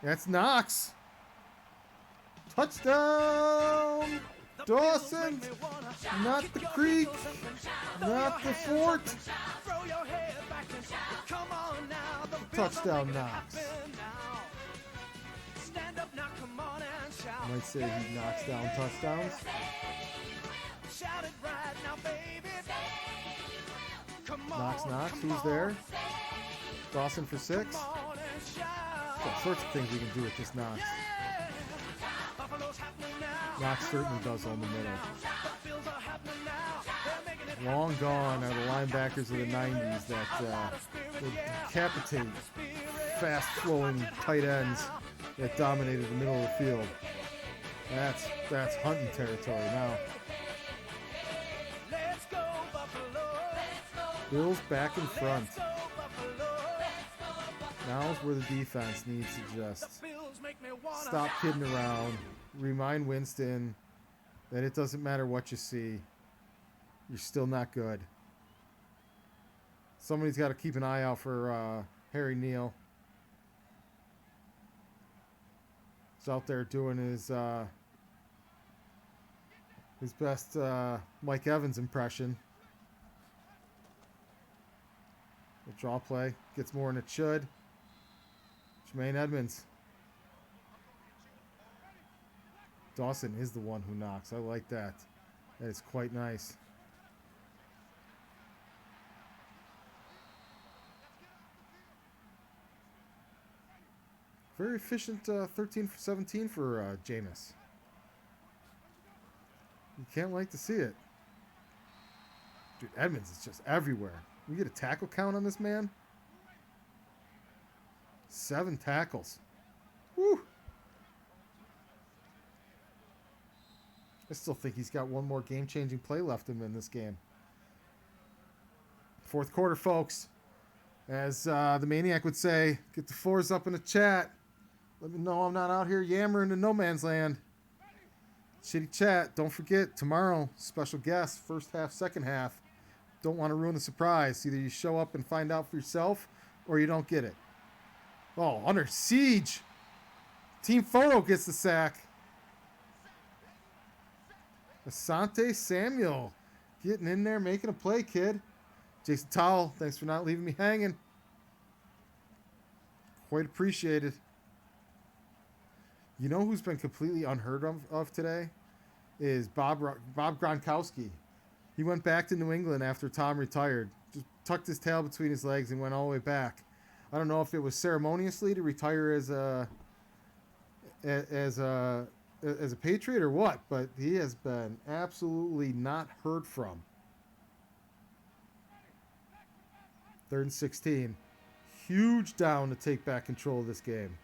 That's Knox. Touchdown! Dawson! Not the creek! Not the fort! Touchdown, Knox. I might say he knocks down touchdowns. Knox. Who's there? Dawson for 6. All sorts of things we can do with this Knox. Knox certainly does on the middle. Long gone are the linebackers of the 90s that would decapitate fast-flowing tight ends that dominated the middle of the field. That's hunting territory now. Bills back in front. Now's where the defense needs to just stop kidding around. Remind Winston that it doesn't matter what you see. You're still not good. Somebody's got to keep an eye out for Harry Neal. He's out there doing his best Mike Evans impression. The draw play gets more than it should. Jermaine Edmonds. Dawson is the one who knocks. I like that. That is quite nice. Very efficient 13 for 17 for Jameis. You can't like to see it. Dude, Edmonds is just everywhere. We get a tackle count on this man? 7 tackles. Woo! I still think he's got one more game-changing play left in him in this game. Fourth quarter, folks. As the Maniac would say, get the floors up in the chat. Let me know I'm not out here yammering in no man's land. Shitty chat. Don't forget, tomorrow, special guest, first half, second half. Don't want to ruin the surprise. Either you show up and find out for yourself, or you don't get it. Oh, under siege. Team Photo gets the sack. Asante Samuel getting in there, making a play, kid. Jason Towell, thanks for not leaving me hanging. Quite appreciated. You know who's been completely unheard of today? Is Bob Gronkowski. He went back to New England after Tom retired. Just tucked his tail between his legs and went all the way back. I don't know if it was ceremoniously to retire as a Patriot or what, but he has been absolutely not heard from. 3rd and 16. Huge down to take back control of this game.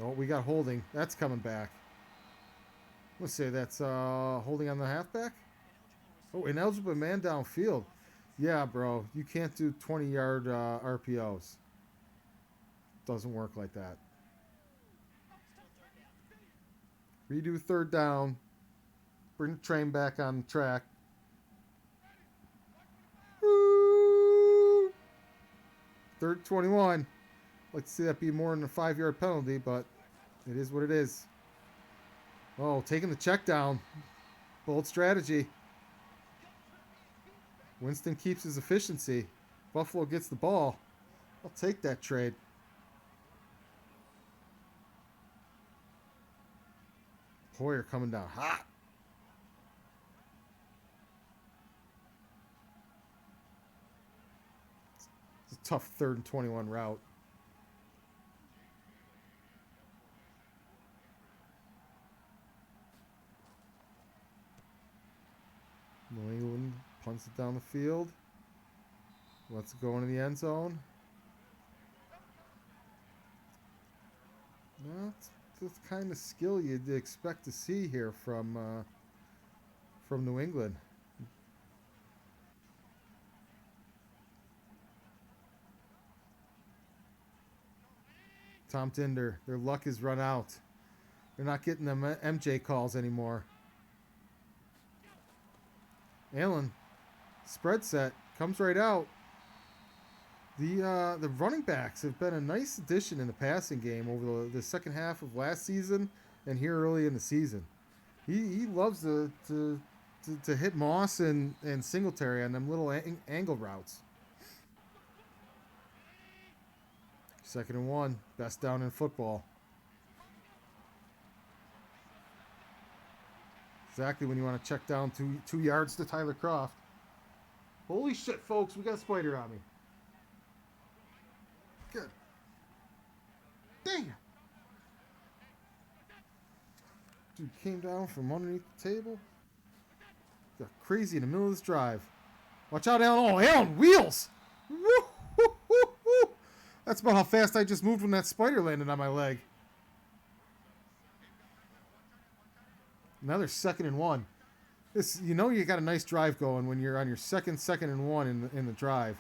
Oh, we got holding. That's coming back. Let's say that's holding on the halfback. Oh, ineligible man downfield. Yeah, bro. You can't do 20-yard RPOs. Doesn't work like that. Redo 3rd down. Bring the train back on track. Woo! 3rd 21. Like to see that be more than a 5-yard penalty, but it is what it is. Oh, taking the check down. Bold strategy. Winston keeps his efficiency. Buffalo gets the ball. I'll take that trade. Hoyer coming down hot. It's a tough 3rd and 21 route. New England punts it down the field. Lets it go into the end zone. That's the kind of skill you'd expect to see here from New England. Tom Tinder, their luck has run out. They're not getting them MJ calls anymore. Allen, spread set, comes right out. The running backs have been a nice addition in the passing game over the second half of last season and here early in the season. He loves to hit Moss and Singletary on them little angle routes. 2nd and 1, best down in football. Exactly when you want to check down 2 yards to Tyler Croft. Holy shit, folks, we got a spider on me. Good. Damn. Dude came down from underneath the table. Got crazy in the middle of this drive. Watch out, Allen. Oh, Allen, wheels. Woo, woo, woo, woo. That's about how fast I just moved when that spider landed on my leg. Another 2nd and 1. This, you know, you got a nice drive going when you're on your second and 1 in the drive.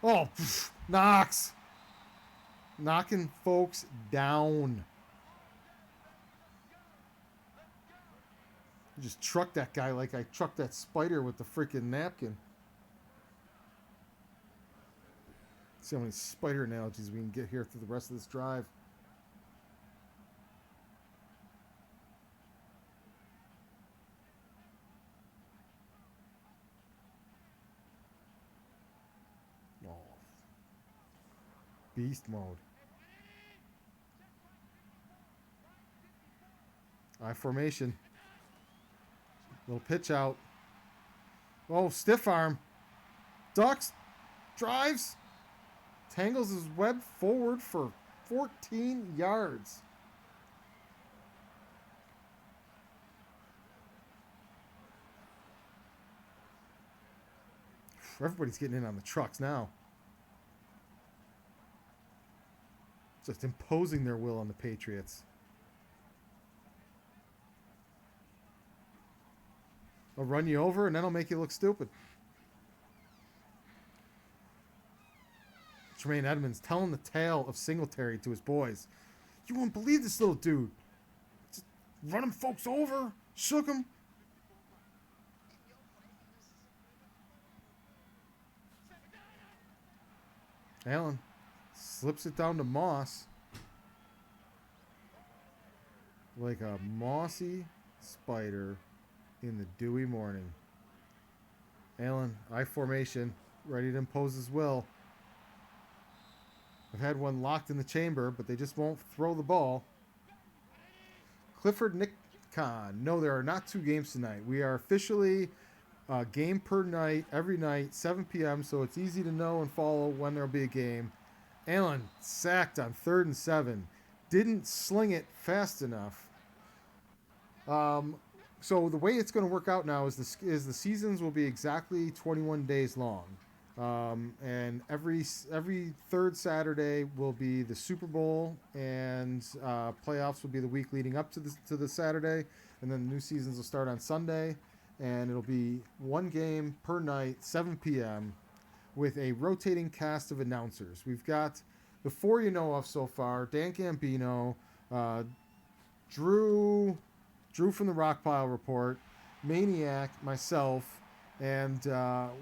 Oh, pff, Knox. Knocking folks down. I just trucked that guy like I trucked that spider with the freaking napkin. See how many spider analogies we can get here through the rest of this drive. Oh. Beast mode. I formation. Little pitch out. Oh, stiff arm. Ducks. Drives. Tangles his web forward for 14 yards. Everybody's getting in on the trucks now. Just imposing their will on the Patriots. I'll run you over and then I'll make you look stupid. Tremaine Edmonds telling the tale of Singletary to his boys. You won't believe this little dude. Just running folks over, shook him. Allen slips it down to Moss. Like a mossy spider in the dewy morning. Allen, I formation, ready to impose his will. I've had one locked in the chamber, but they just won't throw the ball. Clifford Nick Khan. No, there are not 2 games tonight. We are officially a game per night, every night, 7 p.m., so it's easy to know and follow when there'll be a game. Allen sacked on 3rd and 7. Didn't sling it fast enough. So the way it's going to work out now is the seasons will be exactly 21 days long, and every third Saturday will be the Super Bowl, and playoffs will be the week leading up to the Saturday, and then the new seasons will start on Sunday, and it'll be one game per night, 7 p.m. with a rotating cast of announcers. We've got the four you know of so far: Dan Gambino, Drew from the Rockpile Report, Maniac, myself, and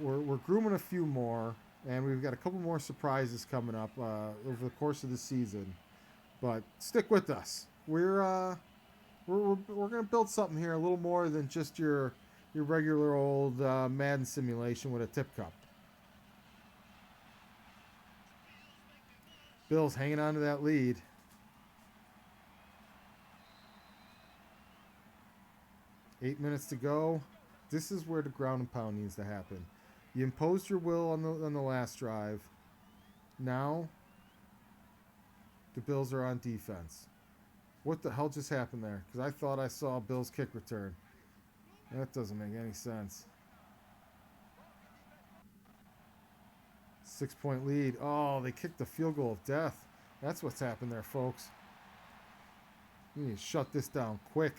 we're grooming a few more, and we've got a couple more surprises coming up over the course of the season. But stick with us. We're gonna build something here a little more than just your regular old Madden simulation with a tip cup. Bills hanging on to that lead. Eight minutes to go. This is where the ground and pound needs to happen. You imposed your will on the last drive. Now the Bills are on defense. What the hell just happened there? Because I thought I saw Bills kick return. That doesn't make any sense. 6-point lead. Oh, they kicked the field goal of death. That's what's happened there, folks. We need to shut this down quick.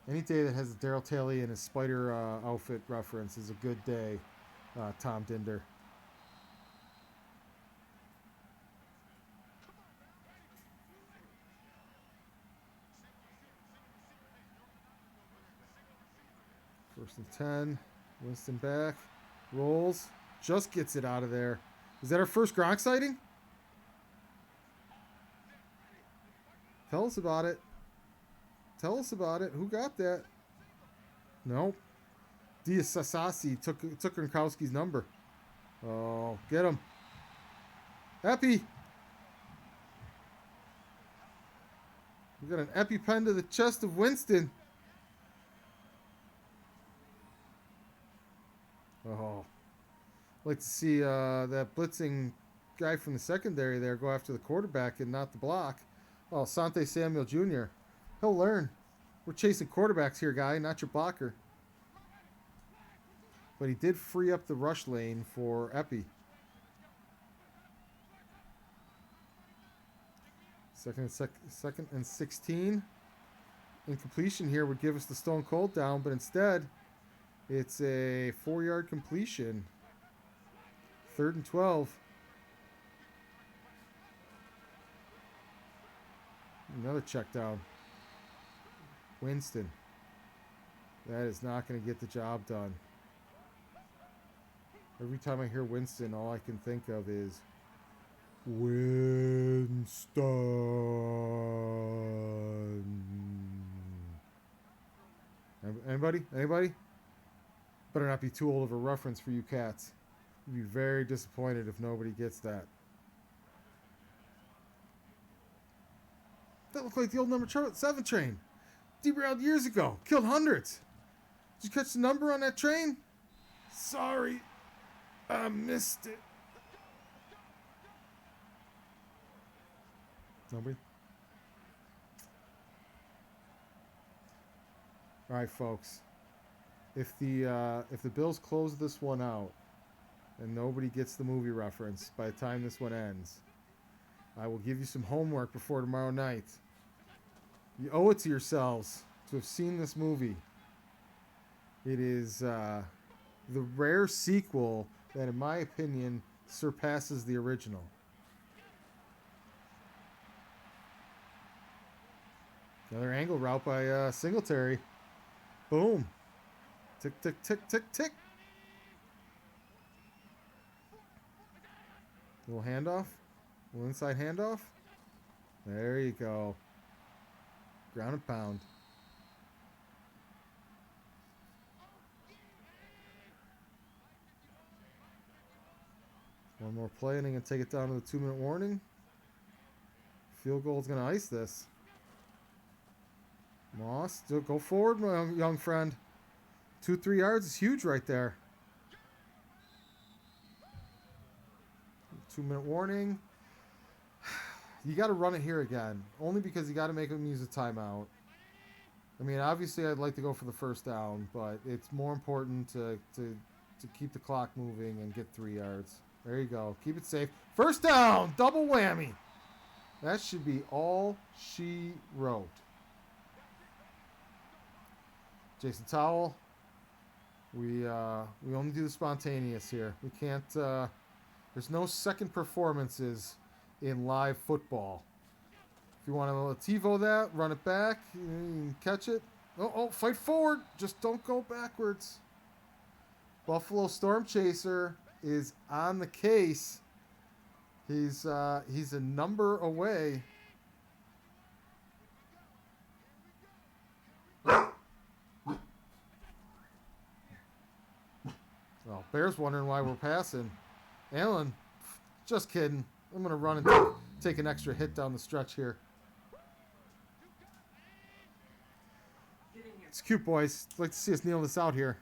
Any day that has a Daryl Taylor in his spider outfit reference is a good day, Tom Dinder. First and 10. Winston back. Rolls. Just gets it out of there. Is that our first Gronk sighting? Tell us about it. Tell us about it. Who got that? Nope. Diasasasi took Gronkowski's number. Oh, get him. Epi. We got an EpiPen to the chest of Winston. Oh. I'd like to see that blitzing guy from the secondary there go after the quarterback and not the block. Oh, Sante Samuel Jr. He'll learn. We're chasing quarterbacks here, guy, not your blocker. But he did free up the rush lane for Epi. Second and 16. Incompletion here would give us the Stone Cold down, but instead it's a 4-yard completion. 3rd and 12. Another check down. Winston. That is not going to get the job done. Every time I hear Winston, all I can think of is Winston. Anybody? Anybody? Better not be too old of a reference for you cats. You'd be very disappointed if nobody gets that. That looked like the old number 7 train. Derailed years ago. Killed hundreds. Did you catch the number on that train? Sorry. I missed it. Nobody? Alright, folks. If the Bills close this one out and nobody gets the movie reference by the time this one ends, I will give you some homework before tomorrow night. You owe it to yourselves to have seen this movie. It is the rare sequel that, in my opinion, surpasses the original. Another angle route by Singletary. Boom. Tick, tick, tick, tick, tick. Little handoff. Little inside handoff. There you go. Ground and pound. One more play and I'm going to take it down to the 2-minute warning. Field goal is going to ice this. Moss, go forward, my young friend. 2-3 yards is huge right there. 2-minute warning. You got to run it here again, only because you got to make them use a timeout. I mean, obviously, I'd like to go for the first down, but it's more important to keep the clock moving and get 3 yards. There you go. Keep it safe. First down, double whammy. That should be all she wrote. Jason Towell, we only do the spontaneous here. We can't. There's no second performances in live football. If you want to TiVo that, run it back, you can catch it. Oh, fight forward. Just don't go backwards. Buffalo Storm Chaser is on the case. He's a number away. Well, Bears wondering why we're passing. Allen, just kidding. I'm going to run and take an extra hit down the stretch here. Get in here. It's cute, boys. I'd like to see us kneel this out here.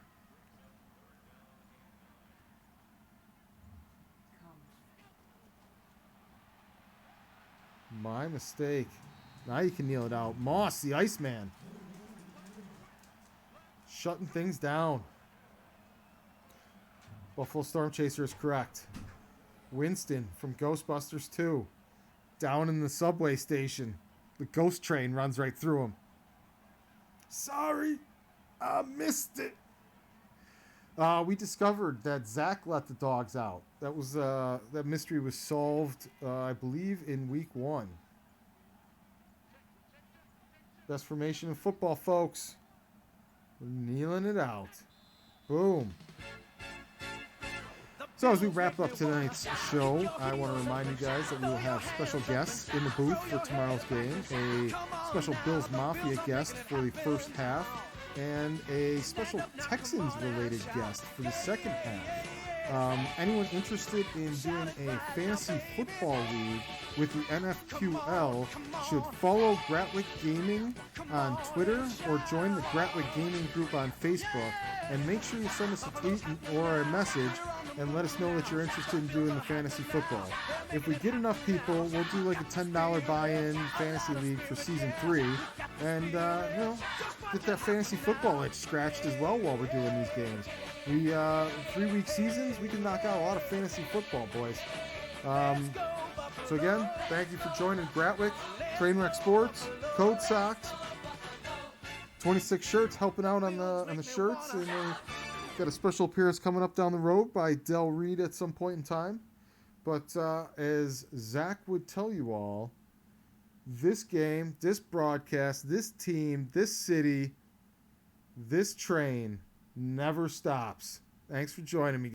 Come. My mistake. Now you can kneel it out. Moss, the Iceman. Shutting things down. Buffalo Storm Chaser is correct. Winston from Ghostbusters 2. Down in the subway station. The ghost train runs right through him. Sorry, I missed it. We discovered that Zach let the dogs out. That was that mystery was solved, I believe, in week 1. Best formation in football, folks. We're kneeling it out. Boom. So as we wrap up tonight's show, I want to remind you guys that we will have special guests in the booth for tomorrow's game. A special Bills Mafia guest for the first half, and a special Texans-related guest for the second half. Anyone interested in doing a fantasy football league with the NFQL should follow Gratwick Gaming on Twitter or join the Gratwick Gaming group on Facebook, and make sure you send us a tweet or a message and let us know that you're interested in doing the fantasy football. If we get enough people, we'll do like a $10 buy-in fantasy league for season 3, and get that fantasy football itch scratched as well while we're doing these games. We 3-week seasons, we can knock out a lot of fantasy football, boys. So again, thank you for joining Gratwick, Trainwreck Sports, Code Socks, 26 shirts, helping out on the shirts, and got a special appearance coming up down the road by Del Reed at some point in time. But as Zach would tell you all, this game, this broadcast, this team, this city, this train never stops. Thanks for joining me.